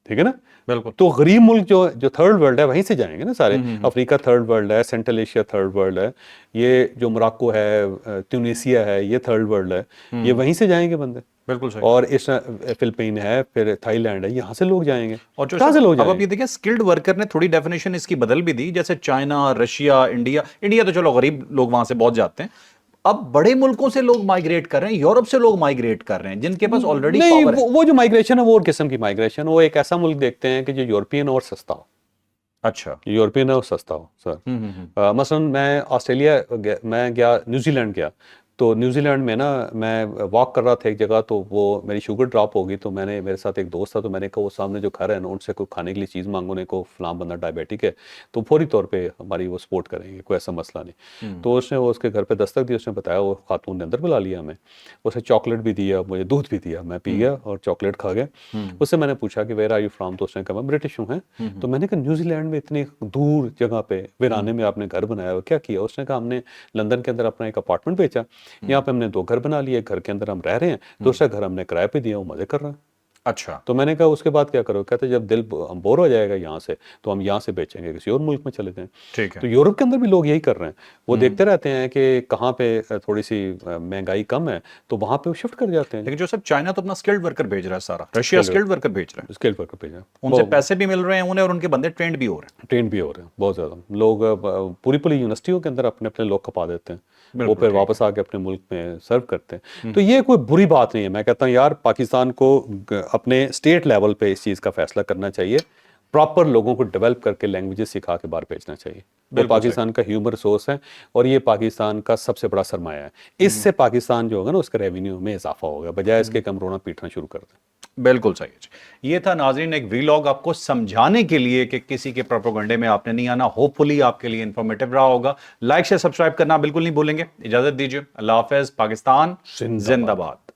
ٹھیک ہے نا. بالکل. تو غریب ملک جو تھرڈ ورلڈ ہے وہیں سے جائیں گے نا سارے. افریقہ تھرڈ ورلڈ ہے, سینٹرل ایشیا تھرڈ ورلڈ ہے, یہ جو موراکو ہے, ٹیونیسیا ہے, یہ تھرڈ ورلڈ ہے, یہ وہیں سے جائیں گے بندے. بالکل صحیح. اور اس فلپین ہے, پھر تھائی لینڈ ہے, یہاں سے لوگ جائیں گے. اور کہاں سے لوگ اب جائیں آپ یہ دیکھیں اسکلڈ ورکر نے تھوڑی ڈیفینیشن اس کی بدل بھی دی, جیسے چائنا, رشیا, انڈیا تو چلو غریب لوگ وہاں سے بہت جاتے ہیں, اب بڑے ملکوں سے لوگ مائیگریٹ کر رہے ہیں, یورپ سے لوگ مائیگریٹ کر رہے ہیں جن کے پاس آلریڈی نہیں, پاور ہے. وہ جو مائیگریشن ہے وہ اور قسم کی مائیگریشن, وہ ایک ایسا ملک دیکھتے ہیں کہ جو یورپین اور سستا ہو. اچھا. یورپین اور سستا ہو سر. مثلا میں آسٹریلیا میں گیا, نیوزی لینڈ گیا, تو نیوزی لینڈ میں نا میں واک کر رہا تھا ایک جگہ, تو وہ میری شوگر ڈراپ ہو گئی, تو میں نے, میرے ساتھ ایک دوست تھا, تو میں نے کہا وہ سامنے جو گھر ہے نا ان سے کوئی کھانے کے لیے چیز مانگو, نے کو فلاں بندہ ڈائبیٹک ہے, تو فوری طور پہ ہماری وہ سپورٹ کریں گے, کوئی ایسا مسئلہ نہیں. تو اس نے وہ اس کے گھر پہ دستک دی, اس نے بتایا, وہ خاتون نے اندر بلا لیا ہمیں, اس نے چاکلیٹ بھی دیا, مجھے دودھ بھی دیا, میں پی گیا اور چاکلیٹ کھا گیا. اس سے میں نے پوچھا کہ ویئر آر یو فرام, تو اس نے کہا میں برٹش ہوں. تو میں نے کہا نیوزی لینڈ میں اتنی دور جگہ پہ ویرانے میں آپ نے گھر بنایا ہوا, کیا کیا؟ اس نے کہا ہم نے لندن کے اندر اپنا ایک اپارٹمنٹ بیچا, یہاں پہ ہم نے 2 گھر بنا لیے, گھر کے اندر ہم رہ رہے ہیں, دوسرا گھر ہم نے کرایہ پہ دیا, وہ مزے کر رہے ہیں. اچھا. تو میں نے کہا اس کے بعد کیا کرو؟ کہتے جب دل ہم بور ہو جائے گا یہاں سے تو ہم یہاں سے بیچیں گے, کسی اور ملک میں چلے جائیں. ٹھیک ہے. تو یورپ کے اندر بھی لوگ یہی کر رہے ہیں, وہ دیکھتے رہتے ہیں کہ کہاں پہ تھوڑی سی مہنگائی کم ہے, تو وہاں پہ وہ شفٹ کر جاتے ہیں. لیکن جو سب چائنا تو اپنا اسکلڈ ورکر بھیج رہا ہے سارا, رشیا اسکلڈ ورکر بھیج رہا ہے, اسکیل پر بھیجا, ان سے پیسے بھی مل رہے ہیں انہیں, اور ان کے بندے ٹرینڈ بھی ہو رہے ہیں. ٹرین بھی ہو رہے ہیں بہت زیادہ. لوگ پوری یونیورسٹیوں کے اندر اپنے اپنے لوگ کھپا دیتے ہیں, وہ پھر واپس آ کے اپنے ملک میں سرو کرتے ہیں. تو یہ کوئی بری بات نہیں ہے. میں کہتا ہوں یار پاکستان کو اپنے اسٹیٹ لیول پہ اس چیز کا فیصلہ کرنا چاہیے, پراپر لوگوں کو ڈیولپ کر کے لینگویجز سکھا کے باہر بھیجنا چاہیے. وہ پاکستان کا ہیومن ریسورس ہے, اور یہ پاکستان کا سب سے بڑا سرمایہ ہے. اس سے پاکستان جو ہوگا نا اس کے ریونیو میں اضافہ ہوگا, بجائے اس کے کم رونا پیٹنا شروع کر دیں. بالکل صحیح ہے. یہ تھا ناظرین ایک ویلاگ آپ کو سمجھانے کے لیے کہ کسی کے پروپیگنڈے میں آپ نے نہیں آنا. ہوپ فلی آپ کے لیے انفارمیٹیو رہا ہوگا. لائک شیئر سبسکرائب کرنا بالکل نہیں بھولیں گے. اجازت دیجیے, اللہ حافظ. پاکستان زندہ باد.